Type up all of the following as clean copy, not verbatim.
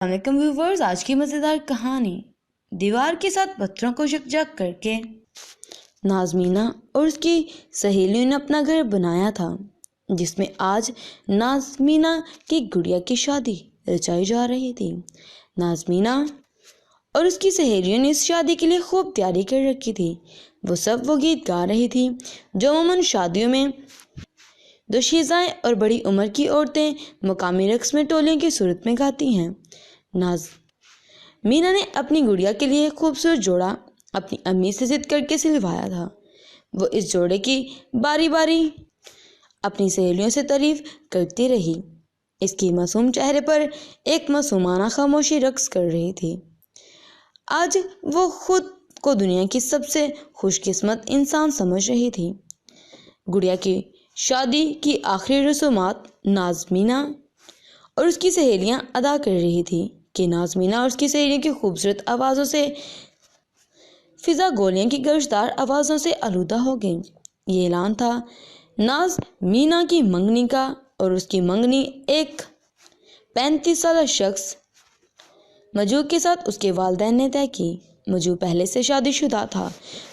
السلام علیکم ویورز، آج کی مزیدار کہانی دیوار کے ساتھ پتھروں کو یکجا کر کے۔ نازمینہ اور اس کی سہیلیوں نے اپنا گھر بنایا تھا، جس میں آج نازمینہ کی گڑیا کی شادی رچائی جا رہی تھی۔ نازمینہ اور اس کی سہیلیوں نے اس شادی کے لیے خوب تیاری کر رکھی تھی۔ وہ گیت گا رہی تھی جو عموماً شادیوں میں دوشیزائیں اور بڑی عمر کی عورتیں مقامی رقص میں ٹولیوں کی صورت میں گاتی ہیں۔ نازمینہ نے اپنی گڑیا کے لیے خوبصورت جوڑا اپنی امی سے ضد کر کے سلوایا تھا۔ وہ اس جوڑے کی باری باری اپنی سہیلیوں سے تعریف کرتی رہی۔ اس کی معصوم چہرے پر ایک معصومانہ خاموشی رقص کر رہی تھی۔ آج وہ خود کو دنیا کی سب سے خوش قسمت انسان سمجھ رہی تھی۔ گڑیا کی شادی کی آخری رسومات نازمینہ اور اس کی سہیلیاں ادا کر رہی تھی کہ نازمینہ اور اس کی سہیلیوں کی خوبصورت آوازوں سے فضا گولیاں کی گرجدار آوازوں سے آلودہ ہو گئی۔ یہ اعلان تھا نازمینہ کی منگنی کا، اور اس کی منگنی ایک 35 سالہ شخص مجو کے ساتھ اس کے والدین نے طے کی۔ مجو پہلے سے شادی شدہ تھا،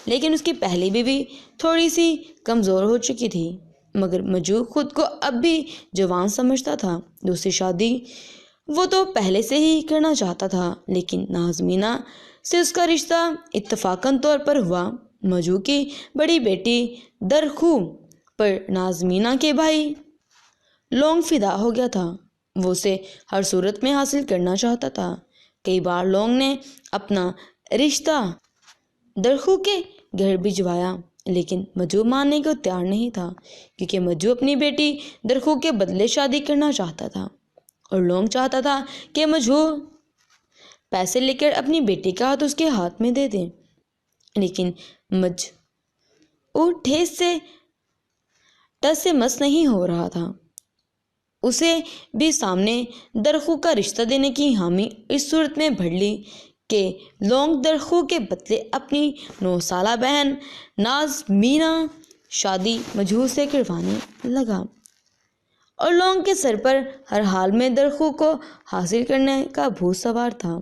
لیکن اس کی پہلی بیوی تھوڑی سی کمزور ہو چکی تھی، مگر مجو خود کو اب بھی جوان سمجھتا تھا۔ دوسری شادی وہ تو پہلے سے ہی کرنا چاہتا تھا، لیکن نازمینہ سے اس کا رشتہ اتفاقاً طور پر ہوا۔ مجو کی بڑی بیٹی درخو پر نازمینہ کے بھائی لونگ فدا ہو گیا تھا۔ وہ اسے ہر صورت میں حاصل کرنا چاہتا تھا۔ کئی بار لونگ نے اپنا رشتہ درخو کے گھر بھجوایا، لیکن مجو ماننے کو تیار نہیں تھا، کیونکہ مجو اپنی بیٹی درخو کے بدلے شادی کرنا چاہتا تھا، اور لونگ چاہتا تھا کہ مجو پیسے لے کر اپنی بیٹی کا ہاتھ اس کے ہاتھ میں دے دے۔ لیکن مجو ٹس سے مس نہیں ہو رہا تھا۔ اسے بھی سامنے درخو کا رشتہ دینے کی حامی اس صورت میں بھر لی کہ لونگ درخو کے بدلے اپنی 9 سالہ بہن نازمینہ شادی مجو سے کروانے لگا، اور لونگ کے سر پر ہر حال میں درخو کو حاصل کرنے کا بھوت سوار تھا۔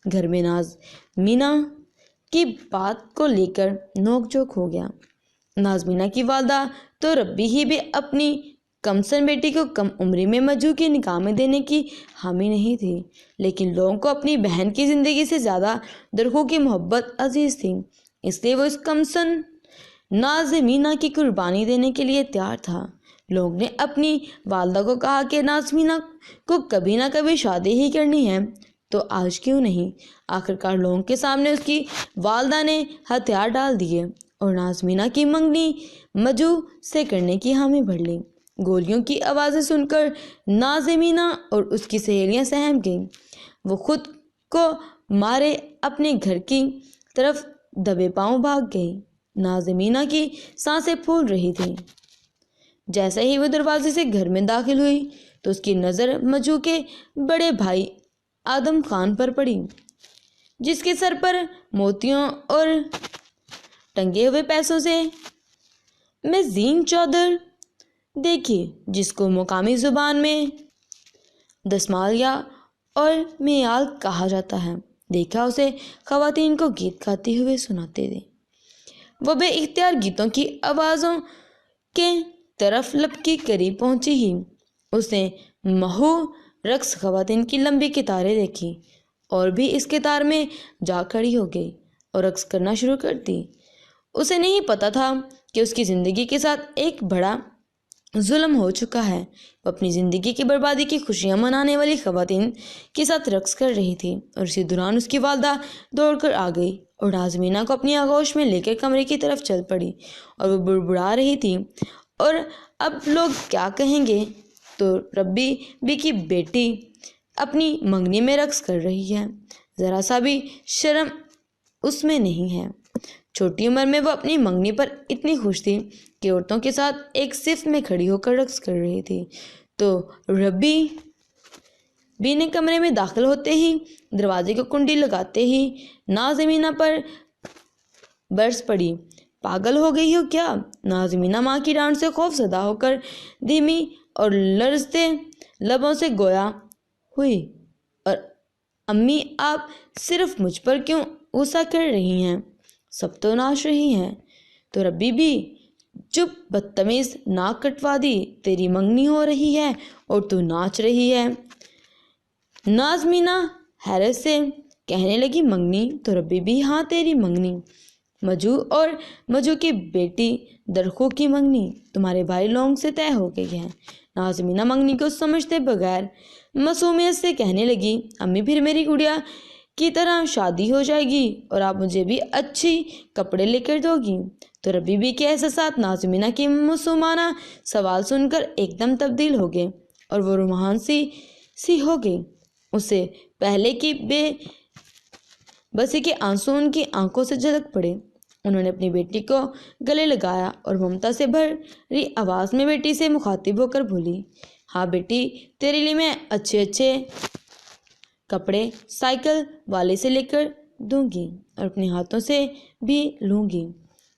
گھر میں نازمینہ کی بات کو لے کر نوک جھوک ہو گیا۔ نازمینہ کی والدہ تو ربی ہی بھی اپنی کمسن بیٹی کو کم عمری میں مجو کے نکاح میں دینے کی حامی نہیں تھی، لیکن لونگ کو اپنی بہن کی زندگی سے زیادہ درخو کی محبت عزیز تھی، اس لیے وہ اس کمسن نازمینہ کی قربانی دینے کے لیے تیار تھا۔ لونگ نے اپنی والدہ کو کہا کہ نازمینہ کو کبھی نہ کبھی شادی ہی کرنی ہے، تو آج کیوں نہیں؟ آخرکار لونگ کے سامنے اس کی والدہ نے ہتھیار ڈال دیے اور نازمینہ کی منگنی مجو سے کرنے کی حامی بھر لی۔ گولیوں کی آوازیں سن کر نازمینہ اور اس کی سہیلیاں سہم گئیں۔ وہ خود کو مارے اپنے گھر کی طرف دبے پاؤں بھاگ گئی۔ نازمینہ کی سانسیں پھول رہی تھیں۔ جیسے ہی وہ دروازے سے گھر میں داخل ہوئی تو اس کی نظر مجو کے بڑے بھائی آدم خان پر پڑی، جس کے سر پر موتیوں اور ٹنگے ہوئے پیسوں سے مزین چادر دیکھی، جس کو مقامی زبان میں دسمالیہ اور میال کہا جاتا ہے۔ دیکھا اسے خواتین کو گیت گاتے ہوئے سناتے تھے۔ وہ بے اختیار گیتوں کی آوازوں کے طرف لب کے قریب پہنچی ہی اس نے مہو رقص خواتین کی لمبی قطاریں دیکھی، اور بھی اس قطار میں جا کھڑی ہو گئی اور رقص کرنا شروع کر دی۔ اسے نہیں پتا تھا کہ اس کی زندگی کے ساتھ ایک بڑا ظلم ہو چکا ہے۔ وہ اپنی زندگی کی بربادی کی خوشیاں منانے والی خواتین کے ساتھ رقص کر رہی تھی، اور اسی دوران اس کی والدہ دوڑ کر آ گئی اور نازمینہ کو اپنی آغوش میں لے کر کمرے کی طرف چل پڑی، اور وہ بڑبڑا رہی تھی، اور اب لوگ کیا کہیں گے؟ تو ربی بھی کی بیٹی اپنی منگنی میں رقص کر رہی ہے، ذرا سا بھی شرم اس میں نہیں ہے۔ چھوٹی عمر میں وہ اپنی منگنی پر اتنی خوش تھی کہ عورتوں کے ساتھ ایک صف میں کھڑی ہو کر رقص کر رہی تھی۔ تو ربی بھی نے کمرے میں داخل ہوتے ہی دروازے کو کنڈی لگاتے ہی نازمینہ پر برس پڑی۔ پاگل ہو گئی ہو کیا؟ نازمینہ ماں کی ڈانٹ سے خوف زدہ ہو کر دھیمی اور لرزتے لبوں سے گویا ہوئی، اور امی آپ صرف مجھ پر کیوں غصہ کر رہی ہیں؟ سب تو ناچ رہی ہیں۔ تو ربی بھی چپ بدتمیز، ناک کٹوا دی، تیری منگنی ہو رہی ہے اور تو ناچ رہی ہے۔ نازمینہ حیرت سے کہنے لگی منگنی؟ تو ربی بھی ہاں تیری منگنی، مجو اور مجو کی بیٹی درخو کی منگنی تمہارے بھائی لونگ سے طے ہو گئی ہے۔ نازمینہ منگنی کو سمجھتے بغیر معصومیت سے کہنے لگی امی پھر میری گڑیا کی طرح شادی ہو جائے گی اور آپ مجھے بھی اچھی کپڑے لے کر دو گی؟ تو ربی بھی کے احساسات نازمینہ کی معصومانہ سوال سن کر ایک دم تبدیل ہو گئے اور وہ روحان سی ہو گئی۔ اس سے پہلے کی بے بسی کے آنسو ان کی آنکھوں سے جھلک پڑے۔ انہوں نے اپنی بیٹی کو گلے لگایا اور ممتا سے بھری آواز میں بیٹی سے مخاطب ہو کر بولی ہاں بیٹی، تیرے لیے میں اچھے کپڑے سائیکل والے سے لے کر دوں گی اور اپنے ہاتھوں سے بھی لوں گی۔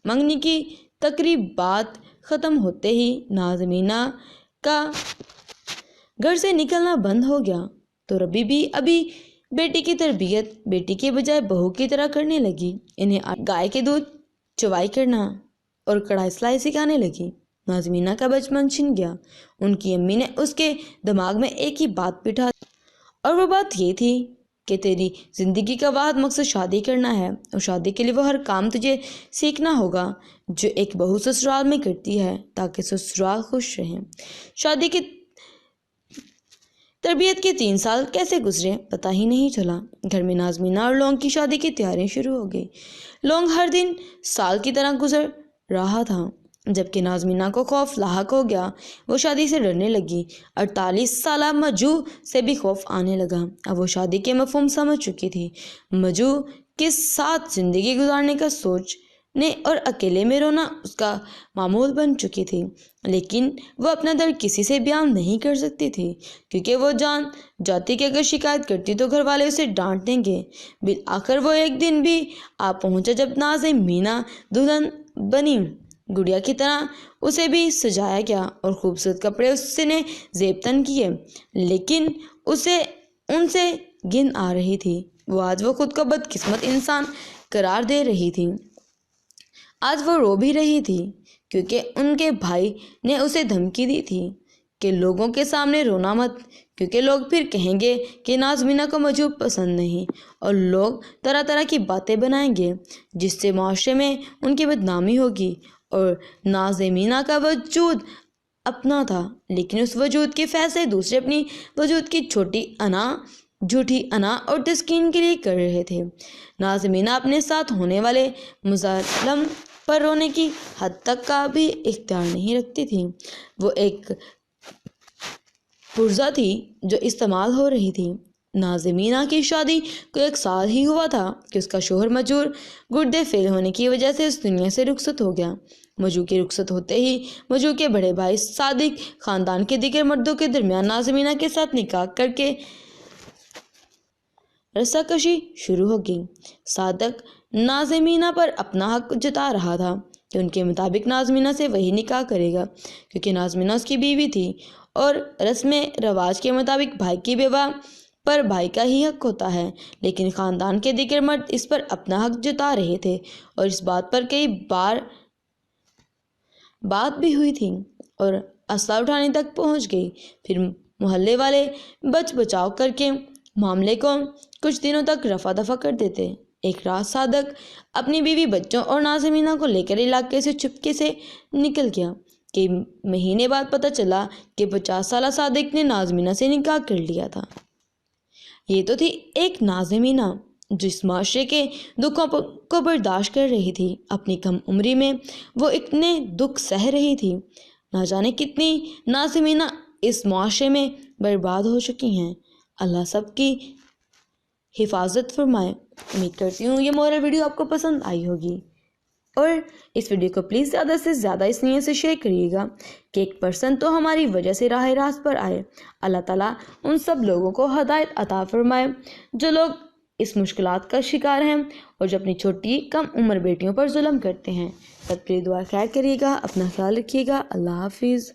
منگنی کی تقریبات ختم ہوتے ہی نازمینہ کا گھر سے نکلنا بند ہو گیا تو ربی بھی ابھی بیٹی کی تربیت بیٹی کے بجائے بہو کی طرح کرنے لگی۔ انہیں گائے کے دودھ چوائی کرنا اور کڑھائی سلائی سکھانے لگی۔ نازمینہ کا بچپن چھن گیا۔ ان کی امی نے اس کے دماغ میں ایک ہی بات بٹھا دی اور وہ بات یہ تھی کہ تیری زندگی کا واحد مقصد شادی کرنا ہے اور شادی کے لیے وہ ہر کام تجھے سیکھنا ہوگا جو ایک بہو سسرال میں کرتی ہے تاکہ سسرال خوش رہیں۔ شادی کی تربیت کے 3 سال کیسے گزرے پتہ ہی نہیں چلا۔ گھر میں نازمینہ اور لونگ کی شادی کی تیاریاں شروع ہو گئی۔ لونگ ہر دن سال کی طرح گزر رہا تھا جبکہ نازمینہ کو خوف لاحق ہو گیا۔ وہ شادی سے ڈرنے لگی۔ 48 سالہ مجو سے بھی خوف آنے لگا۔ اب وہ شادی کے مفہوم سمجھ چکی تھی۔ مجو کے ساتھ زندگی گزارنے کا سوچنے اور اکیلے میں رونا اس کا معمول بن چکی تھی، لیکن وہ اپنا درد کسی سے بیان نہیں کر سکتی تھی کیونکہ وہ جان جاتی کہ اگر شکایت کرتی تو گھر والے اسے ڈانٹ دیں گے۔ بالآخر وہ ایک دن بھی آ پہنچا جب نازمینہ دلہن بنی۔ گڑیا کی طرح اسے بھی سجایا گیا اور خوبصورت کپڑے اس نے زیب تن کیے، لیکن اسے ان سے گن آ رہی تھی۔ آج وہ خود کو بدقسمت انسان قرار دے رہی تھی۔ آج وہ رو بھی رہی تھی کیونکہ ان کے بھائی نے اسے دھمکی دی تھی کہ لوگوں کے سامنے رونا مت، کیونکہ لوگ پھر کہیں گے کہ نازمینہ کو مجو پسند نہیں، اور لوگ طرح طرح کی باتیں بنائیں گے جس سے معاشرے میں ان کی بدنامی ہوگی۔ اور نازمینہ کا وجود اپنا تھا، لیکن اس وجود کے فیصلے دوسرے اپنی وجود کی جھوٹی انا اور تسکین کے لیے کر رہے تھے۔ نازمینہ اپنے ساتھ ہونے والے مظالم پر رونے کی حد تک کا بھی اختیار نہیں رکھتی تھی۔ وہ ایک پرزہ تھی جو استعمال ہو رہی تھی۔ نازمینہ کی شادی کو 1 سال ہی ہوا تھا کہ اس کا شوہر مجبور گردے فیل ہونے کی وجہ سے اس دنیا سے رخصت ہو گیا۔ مجو کی رخصت ہوتے ہی مجو کے بڑے بھائی صادق خاندان کے دیگر مردوں کے درمیان نازمینہ کے ساتھ نکاح کر کے رسہ کشی شروع ہو گئی۔ صادق نازمینہ پر اپنا حق جتا رہا تھا کہ ان کے مطابق نازمینہ سے وہی نکاح کرے گا کیونکہ نازمینہ اس کی بیوی تھی اور رسم رواج کے مطابق بھائی کی بیوہ پر بھائی کا ہی حق ہوتا ہے، لیکن خاندان کے دیگر مرد اس پر اپنا حق جتا رہے تھے اور اس بات پر کئی بار بات بھی ہوئی تھی اور اسلحہ اٹھانے تک پہنچ گئی۔ پھر محلے والے بچ بچاؤ کر کے معاملے کو کچھ دنوں تک رفع دفع کر دیتے۔ ایک رات صادق اپنی بیوی، بچوں اور نازمینہ کو لے کر علاقے سے چپکے سے نکل گیا۔ کئی مہینے بعد پتہ چلا کہ 50 سالہ صادق نے نازمینہ سے نکاح کر لیا تھا۔ یہ تو تھی ایک نازمینہ جو اس معاشرے کے دکھوں کو برداشت کر رہی تھی۔ اپنی کم عمری میں وہ اتنے دکھ سہ رہی تھی، نہ جانے کتنی نازمینہ اس معاشرے میں برباد ہو چکی ہیں۔ اللہ سب کی حفاظت فرمائے۔ امید کرتی ہوں یہ مورل ویڈیو آپ کو پسند آئی ہوگی، اور اس ویڈیو کو پلیز زیادہ سے زیادہ اس نیت سے شیئر کریے گا کہ ایک پرسن تو ہماری وجہ سے راہ راست پر آئے۔ اللہ تعالیٰ ان سب لوگوں کو ہدایت عطا فرمائے جو لوگ اس مشکلات کا شکار ہیں اور جو اپنی چھوٹی کم عمر بیٹیوں پر ظلم کرتے ہیں۔ سب کے لیے دعا خیر کریے گا، اپنا خیال رکھیے گا۔ اللہ حافظ۔